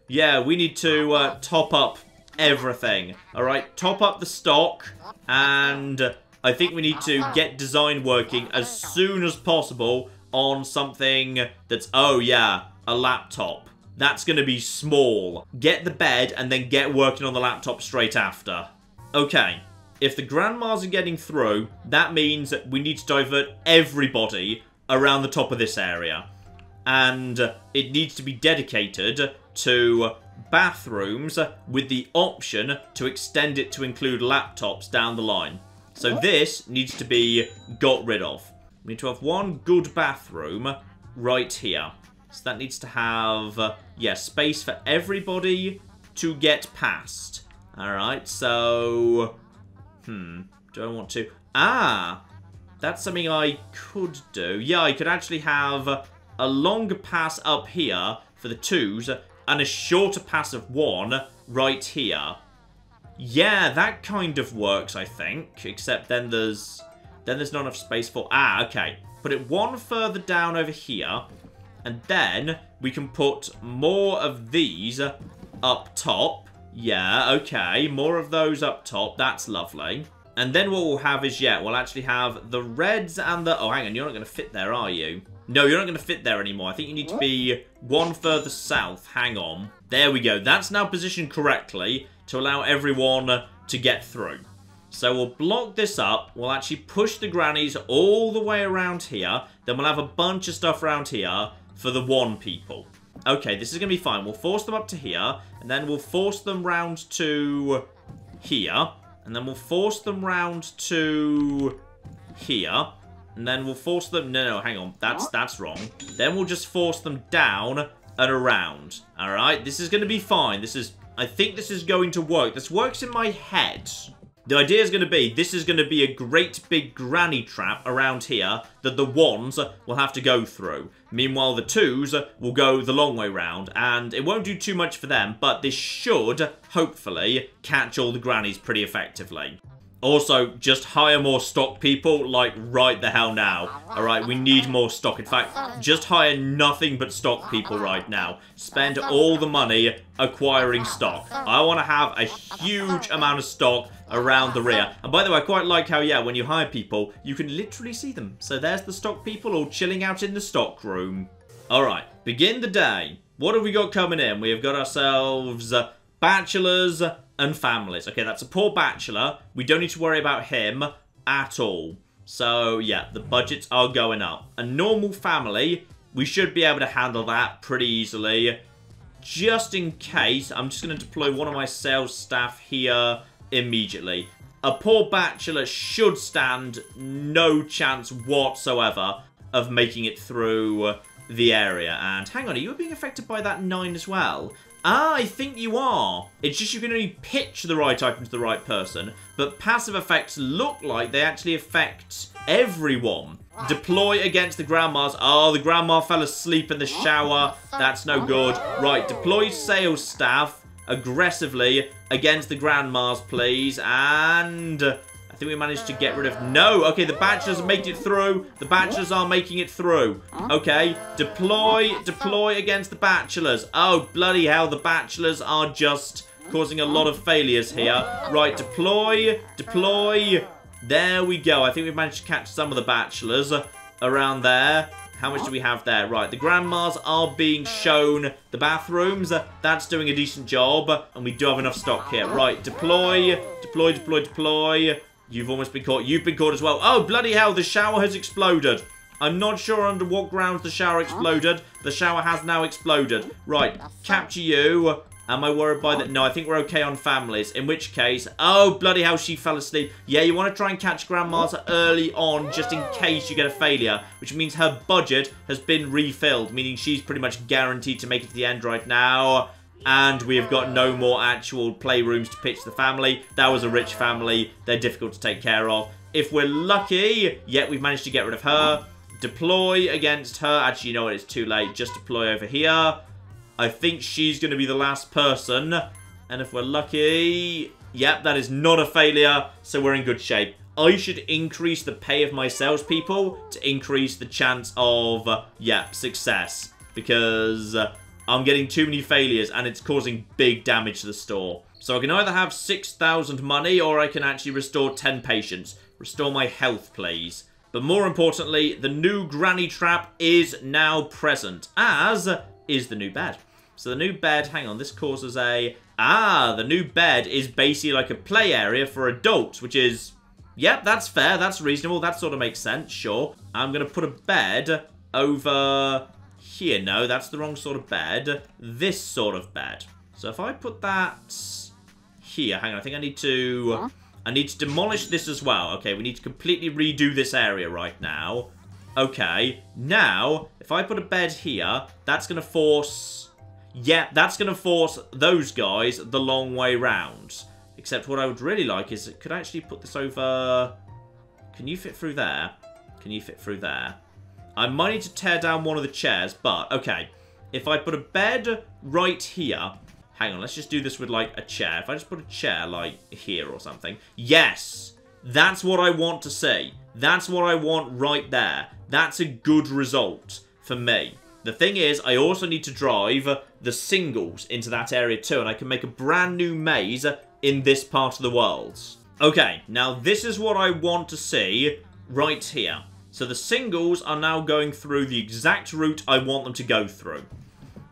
yeah, we need to top up everything. Alright, top up the stock, and I think we need to get design working as soon as possible on something that's, oh yeah, a laptop. That's going to be small. Get the bed and then get working on the laptop straight after. Okay, if the grandmas are getting through, that means we need to divert everybody around the top of this area. And it needs to be dedicated to bathrooms with the option to extend it to include laptops down the line. So this needs to be got rid of. We need to have one good bathroom right here. So that needs to have, yeah, space for everybody to get past. Alright, so, do I want to? That's something I could do. Yeah, I could actually have a longer pass up here for the 2s and a shorter pass of 1 right here. Yeah, that kind of works, I think. Except then there's not enough space for... okay. Put it 1 further down over here. And then we can put more of these up top. Yeah, okay. More of those up top. That's lovely. And then what we'll have is, yeah, we'll actually have the reds and the... Oh, hang on. You're not going to fit there, are you? No, you're not going to fit there anymore. I think you need to be 1 further south. Hang on. There we go. That's now positioned correctly to allow everyone to get through. So we'll block this up. We'll actually push the grannies all the way around here. Then we'll have a bunch of stuff around here for the 1 people. Okay, this is going to be fine. We'll force them up to here. And then we'll force them round to here. And then we'll force them round to here. And then we'll force them... No, hang on. That's wrong. Then we'll just force them down and around. Alright, this is going to be fine. I think this is going to work. This works in my head. The idea is going to be, this is going to be a great big granny trap around here that the 1s will have to go through. Meanwhile, the 2s will go the long way round, and it won't do too much for them, but this should, hopefully, catch all the grannies pretty effectively. Also, just hire more stock people, like, right the hell now. Alright, we need more stock. In fact, just hire nothing but stock people right now. Spend all the money acquiring stock. I want to have a huge amount of stock around the rear. And by the way, I quite like how, yeah, when you hire people, you can literally see them. So there's the stock people all chilling out in the stock room. Alright, begin the day. What have we got coming in? We have got ourselves bachelors and families. Okay, that's a poor bachelor. We don't need to worry about him at all. So, yeah, the budgets are going up. A normal family, we should be able to handle that pretty easily. Just in case, I'm just going to deploy one of my sales staff here immediately. A poor bachelor should stand no chance whatsoever of making it through the area. And hang on, are you being affected by that 9 as well? I think you are. It's just you can only pitch the right item to the right person, but passive effects look like they actually affect everyone. Deploy against the grandmas. Oh, the grandma fell asleep in the shower. That's no good. Right, deploy sales staff aggressively against the grandmas, please. And I think we managed to get rid of... No! Okay, the bachelors are making it through. The bachelors are making it through. Okay, deploy against the bachelors. Oh, bloody hell, the bachelors are just causing a lot of failures here. Right, deploy. There we go. I think we've managed to catch some of the bachelors around there. How much do we have there? Right, the grandmas are being shown the bathrooms. That's doing a decent job. And we do have enough stock here. Right, deploy. Deploy, deploy, deploy. You've almost been caught. You've been caught as well. Oh, bloody hell, the shower has exploded. I'm not sure under what grounds the shower exploded. The shower has now exploded. Right, capture you. Am I worried by that? No, I think we're okay on families. In which case... Oh, bloody hell, she fell asleep. Yeah, you want to try and catch grandmas early on just in case you get a failure. Which means her budget has been refilled. Meaning she's pretty much guaranteed to make it to the end right now. And we have got no more actual playrooms to pitch the family. That was a rich family. They're difficult to take care of. If we're lucky... Yeah, we've managed to get rid of her. Deploy against her. Actually, you know what? It's too late. Just deploy over here. I think she's going to be the last person. And if we're lucky... Yep, that is not a failure. So we're in good shape. I should increase the pay of my salespeople to increase the chance of, success. Because I'm getting too many failures and it's causing big damage to the store. So I can either have 6,000 money or I can actually restore 10 patients. Restore my health, please. But more importantly, the new granny trap is now present. As is the new bed. So the new bed, hang on, this causes a... the new bed is basically like a play area for adults, which is... Yep, that's fair, that's reasonable, that sort of makes sense, sure. I'm going to put a bed over here. No, that's the wrong sort of bed. This sort of bed. So if I put that here, hang on, I think I need to... I need to demolish this as well. Okay, we need to completely redo this area right now. Okay, now, if I put a bed here, that's going to force... Yeah, that's going to force those guys the long way round. Except what I would really like is... Could I actually put this over... Can you fit through there? Can you fit through there? I might need to tear down one of the chairs, but... Okay, if I put a bed right here... Hang on, let's just do this with, like, a chair. If I just put a chair, like, here or something. Yes! That's what I want to see. That's what I want right there. That's a good result for me. The thing is, I also need to drive the singles into that area too, and I can make a brand new maze in this part of the world. Okay, now this is what I want to see right here. So the singles are now going through the exact route I want them to go through.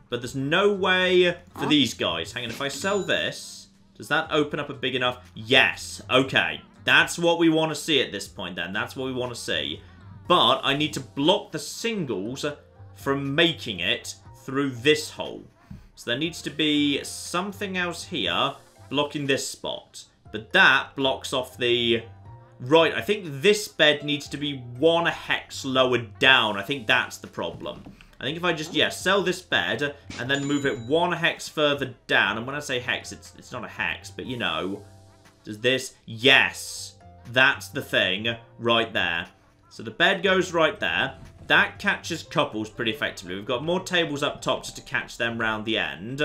But there's no way for these guys. Hang on, if I sell this, does that open up a big enough? Yes. Okay. That's what we want to see at this point then. That's what we want to see. But I need to block the singles from making it through this hole. So there needs to be something else here blocking this spot. But that blocks off the... Right, I think this bed needs to be 1 hex lower down. I think that's the problem. I think if I just, sell this bed and then move it 1 hex further down. And when I say hex, it's not a hex, but you know. Does this? Yes. That's the thing right there. So the bed goes right there. That catches couples pretty effectively. We've got more tables up top just to catch them round the end.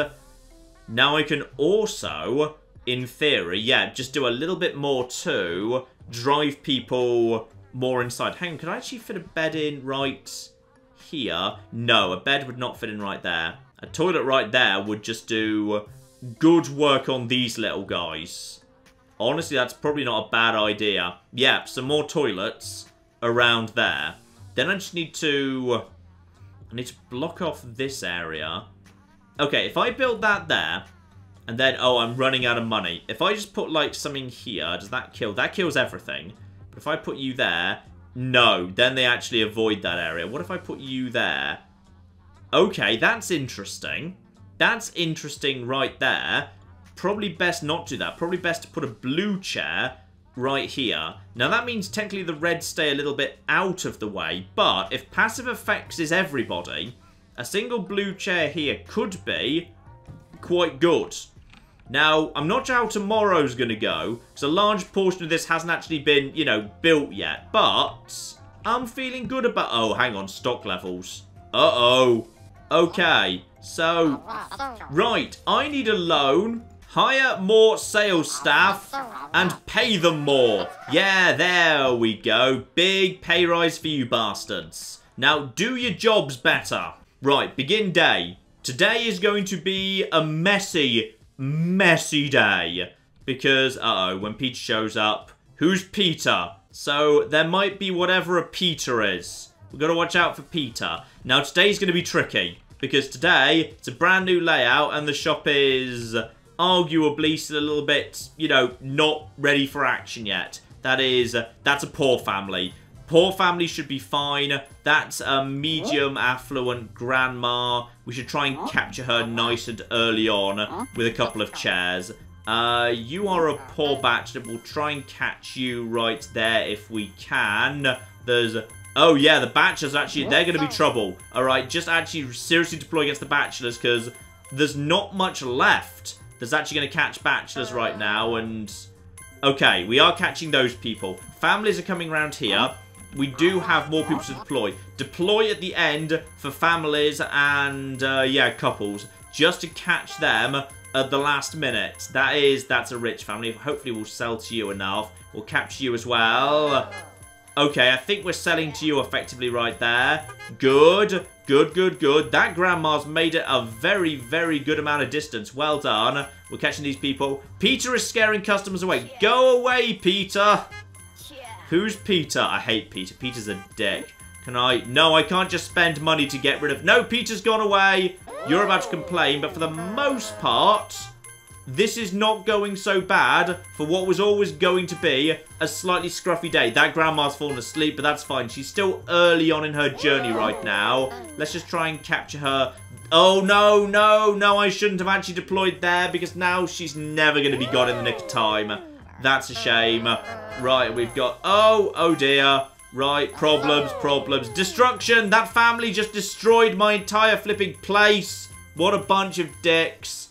Now I can also, in theory, just do a little bit more to drive people more inside. Hang on, could I actually fit a bed in right here? No, a bed would not fit in right there. A toilet right there would just do good work on these little guys. Honestly, that's probably not a bad idea. Yeah, some more toilets around there. Then I just need to... block off this area. Okay, if I build that there, and then... Oh, I'm running out of money. If I just put, like, something here, does that kill? That kills everything. But if I put you there... No, then they actually avoid that area. What if I put you there? Okay, that's interesting. That's interesting right there. Probably best not to do that. Probably best to put a blue chair right here. Now, that means technically the reds stay a little bit out of the way. But if passive effects is everybody, a single blue chair here could be quite good. Now, I'm not sure how tomorrow's going to go, because a large portion of this hasn't actually been, you know, built yet. But I'm feeling good about... Oh, hang on, stock levels. Uh-oh. Okay, so... Right, I need a loan, hire more sales staff, and pay them more. Yeah, there we go. Big pay rise for you bastards. Now, do your jobs better. Right, begin day. Today is going to be a messy day. Because, when Peter shows up, who's Peter? So, there might be whatever a Peter is. We've got to watch out for Peter. Now, today's going to be tricky. Because today, it's a brand new layout. And the shop is arguably still a little bit, you know, not ready for action yet. That's a poor family. Poor family should be fine. That's a medium affluent grandma. We should try and capture her nice and early on with a couple of chairs. You are a poor bachelor. We'll try and catch you right there if we can. Oh yeah, the bachelors actually, they're going to be trouble. Alright, just actually seriously deploy against the bachelors because there's not much left that's actually going to catch bachelors right now. And okay, we are catching those people. Families are coming around here. We do have more people to deploy. Deploy at the end for families and, yeah, couples. Just to catch them at the last minute. That's a rich family. Hopefully we'll sell to you enough. We'll capture you as well. Okay, I think we're selling to you effectively right there. Good. Good, good, good. That grandma's made it a very, very good amount of distance. Well done. We're catching these people. Peter is scaring customers away. Go away, Peter. Who's Peter? I hate Peter. Peter's a dick. Can I? No, I can't just spend money to get rid of... No, Peter's gone away. You're about to complain, but for the most part, this is not going so bad for what was always going to be a slightly scruffy day. That grandma's fallen asleep, but that's fine. She's still early on in her journey right now. Let's just try and capture her. Oh, no, no, no, I shouldn't have actually deployed there because now she's never going to be gone in the nick of time. That's a shame. Right, we've got... Oh dear. Right, problems. Destruction! That family just destroyed my entire flipping place. What a bunch of dicks.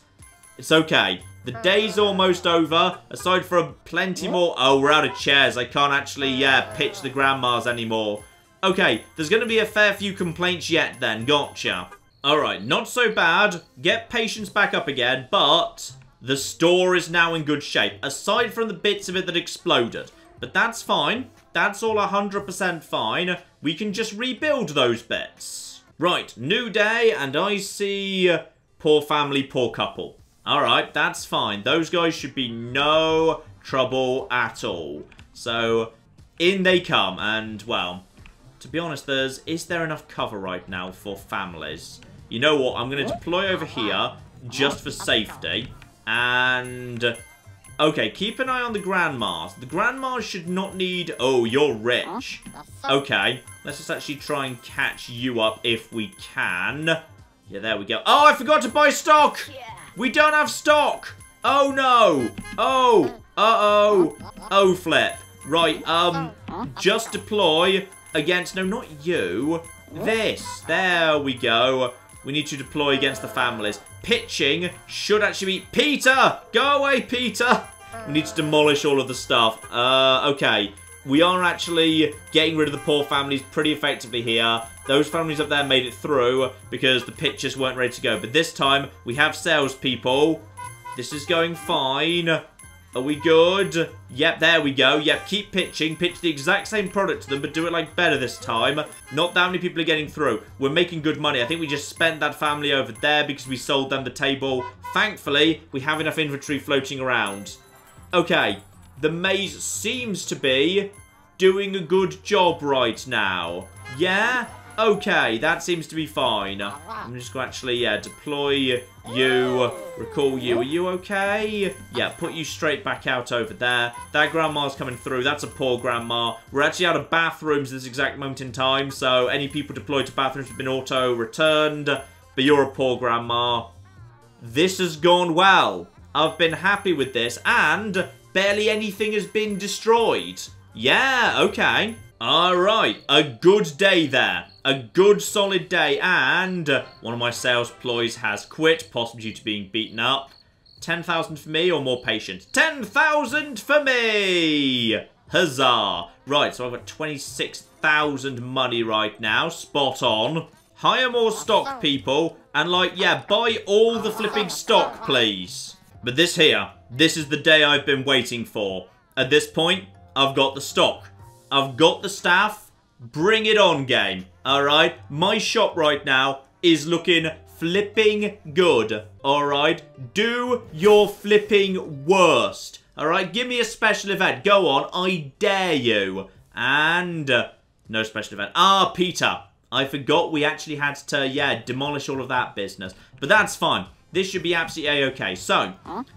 It's okay. The day's almost over. Aside from plenty more... Oh, we're out of chairs. I can't actually, yeah, pitch the grandmas anymore. Okay, there's going to be a fair few complaints yet then. Gotcha. Alright, not so bad. Get patience back up again, but... the store is now in good shape, aside from the bits of it that exploded. But that's fine. That's all 100% fine. We can just rebuild those bits. Right, new day, and I see poor family, poor couple. Alright, that's fine. Those guys should be no trouble at all. So, in they come, and, well, to be honest, is there enough cover right now for families? You know what? I'm going to deploy over here just for safety. And, okay, keep an eye on the grandmas. The grandmas should not need... Oh, you're rich. Okay, let's just actually try and catch you up if we can. Yeah, there we go. Oh, I forgot to buy stock. We don't have stock. Oh, no. Oh, uh-oh. Oh, flip. Right, just deploy against... No, not you. This. There we go. We need to deploy against the families. Pitching should actually be... Peter! Go away, Peter! We need to demolish all of the stuff. Okay. We are actually getting rid of the poor families pretty effectively here. Those families up there made it through because the pitchers weren't ready to go. But this time, we have salespeople. This is going fine. Are we good? Yep, there we go. Yep, keep pitching. Pitch the exact same product to them, but do it, like, better this time. Not that many people are getting through. We're making good money. I think we just spent that family over there because we sold them the table. Thankfully, we have enough inventory floating around. Okay, the maze seems to be doing a good job right now. Yeah? Okay, that seems to be fine. I'm just going to actually, yeah, deploy you, recall you. Are you okay? Yeah, put you straight back out over there. That grandma's coming through. That's a poor grandma. We're actually out of bathrooms at this exact moment in time, so any people deployed to bathrooms have been auto-returned. But you're a poor grandma. This has gone well. I've been happy with this, and barely anything has been destroyed. Yeah, okay. Alright, a good day there. A good solid day, and one of my sales employees has quit, possibly due to being beaten up. 10,000 for me or more patient? 10,000 for me! Huzzah! Right, so I've got 26,000 money right now, spot on. Hire more stock, people, and like, yeah, buy all the flipping stock, please. But this here, this is the day I've been waiting for. At this point, I've got the stock. I've got the staff. Bring it on, game. Alright? My shop right now is looking flipping good. Alright? Do your flipping worst. Alright? Give me a special event. Go on. I dare you. And No special event. Ah, Peter. I forgot we actually had to, yeah, demolish all of that business. But that's fine. This should be absolutely A-okay. So,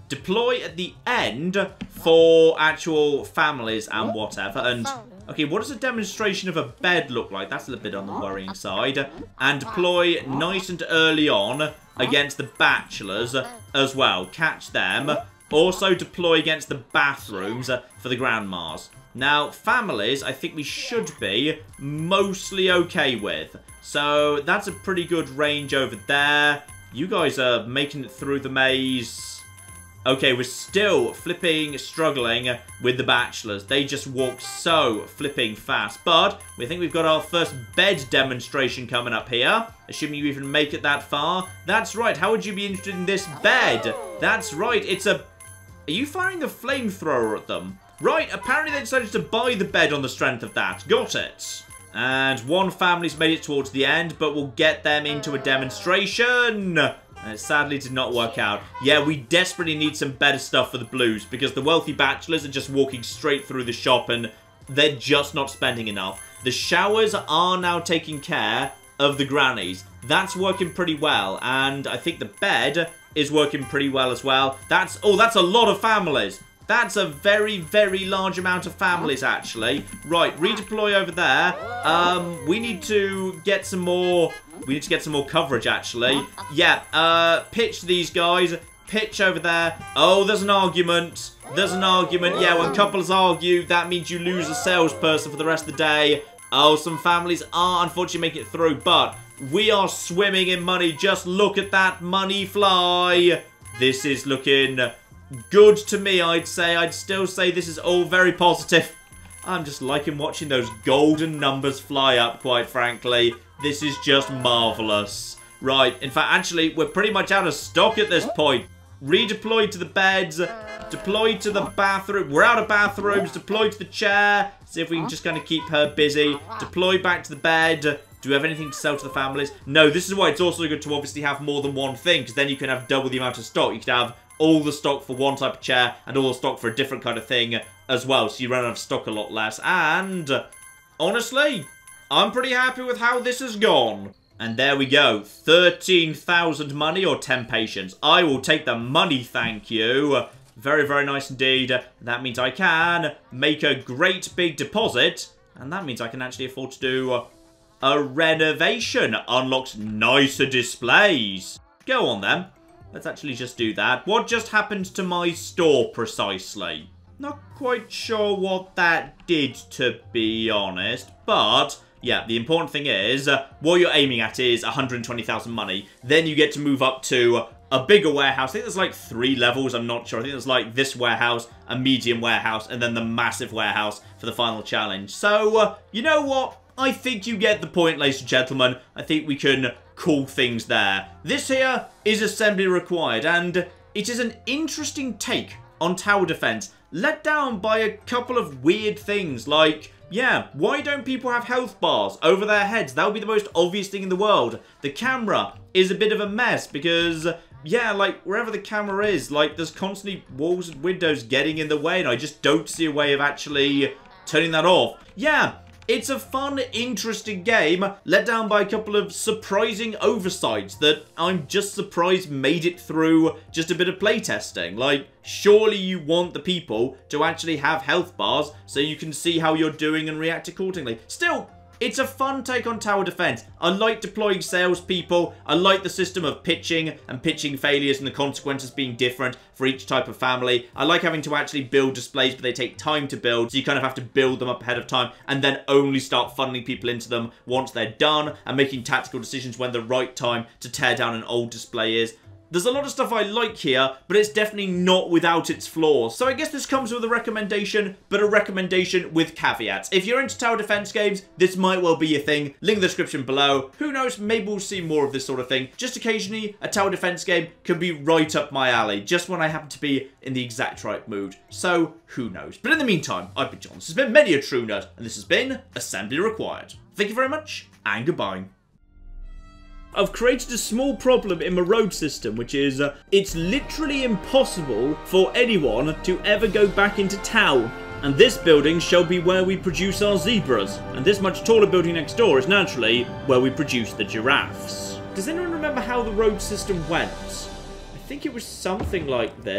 deploy at the end for actual families and whatever. And, okay, what does a demonstration of a bed look like? That's a little bit on the worrying side. And deploy nice and early on against the bachelors as well. Catch them. Also deploy against the bathrooms for the grandmas. Now, families, I think we should be mostly okay with. So, that's a pretty good range over there. You guys are making it through the maze. Okay, we're still struggling with the bachelors. They just walk so flipping fast. But we think we've got our first bed demonstration coming up here. Assuming you even make it that far. That's right. How would you be interested in this bed? That's right. It's a... Are you firing a flamethrower at them? Right, apparently they decided to buy the bed on the strength of that. Got it. And one family's made it towards the end, but we'll get them into a demonstration. And it sadly did not work out. Yeah, we desperately need some better stuff for the blues, because the wealthy bachelors are just walking straight through the shop and they're just not spending enough. The showers are now taking care of the grannies. That's working pretty well, and I think the bed is working pretty well as well. That's a lot of families. That's a very, very large amount of families, actually. Right, redeploy over there. We need to get some more... We need to get some more coverage, actually. Yeah, pitch these guys. Pitch over there. Oh, there's an argument. There's an argument. Yeah, when couples argue, that means you lose a salesperson for the rest of the day. Oh, some families are unfortunately making it through, but we are swimming in money. Just look at that money fly. This is looking... good to me, I'd say. I'd still say this is all very positive. I'm just liking watching those golden numbers fly up, quite frankly. This is just marvellous. Right, in fact, actually, we're pretty much out of stock at this point. Redeploy to the beds. Deploy to the bathroom. We're out of bathrooms. Deploy to the chair. See if we can just kind of keep her busy. Deploy back to the bed. Do we have anything to sell to the families? No, this is why it's also good to obviously have more than one thing, because then you can have double the amount of stock. You could have all the stock for one type of chair and all the stock for a different kind of thing as well. So you run out of stock a lot less. And honestly, I'm pretty happy with how this has gone. And there we go. 13,000 money or 10 patience. I will take the money, thank you. Very, very nice indeed. That means I can make a great big deposit. And that means I can actually afford to do a renovation. Unlocks nicer displays. Go on then. Let's actually just do that. What just happened to my store, precisely? Not quite sure what that did, to be honest. But, yeah, the important thing is, what you're aiming at is 120,000 money. Then you get to move up to a bigger warehouse. I think there's like 3 levels, I'm not sure. I think there's like this warehouse, a medium warehouse, and then the massive warehouse for the final challenge. So, you know what? I think you get the point, ladies and gentlemen. I think we can call things there. This here is assembly required, and it is an interesting take on tower defense, let down by a couple of weird things, like, yeah, why don't people have health bars over their heads? That would be the most obvious thing in the world. The camera is a bit of a mess because, yeah, like, wherever the camera is, like, there's constantly walls and windows getting in the way, and I just don't see a way of actually turning that off. Yeah, it's a fun, interesting game, let down by a couple of surprising oversights that I'm just surprised made it through just a bit of playtesting. Like, surely you want the people to actually have health bars so you can see how you're doing and react accordingly. Still, it's a fun take on tower defense. I like deploying salespeople. I like the system of pitching and pitching failures and the consequences being different for each type of family. I like having to actually build displays, but they take time to build, so you kind of have to build them up ahead of time and then only start funneling people into them once they're done and making tactical decisions when the right time to tear down an old display is. There's a lot of stuff I like here, but it's definitely not without its flaws. So I guess this comes with a recommendation, but a recommendation with caveats. If you're into tower defense games, this might well be a thing. Link in the description below. Who knows, maybe we'll see more of this sort of thing. Just occasionally, a tower defense game can be right up my alley, just when I happen to be in the exact right mood. So, who knows. But in the meantime, I've been John. This has been Many a True Nerd, and this has been Assembly Required. Thank you very much, and goodbye. I've created a small problem in my road system, which is, it's literally impossible for anyone to ever go back into town. And this building shall be where we produce our zebras. And this much taller building next door is naturally where we produce the giraffes. Does anyone remember how the road system went? I think it was something like this.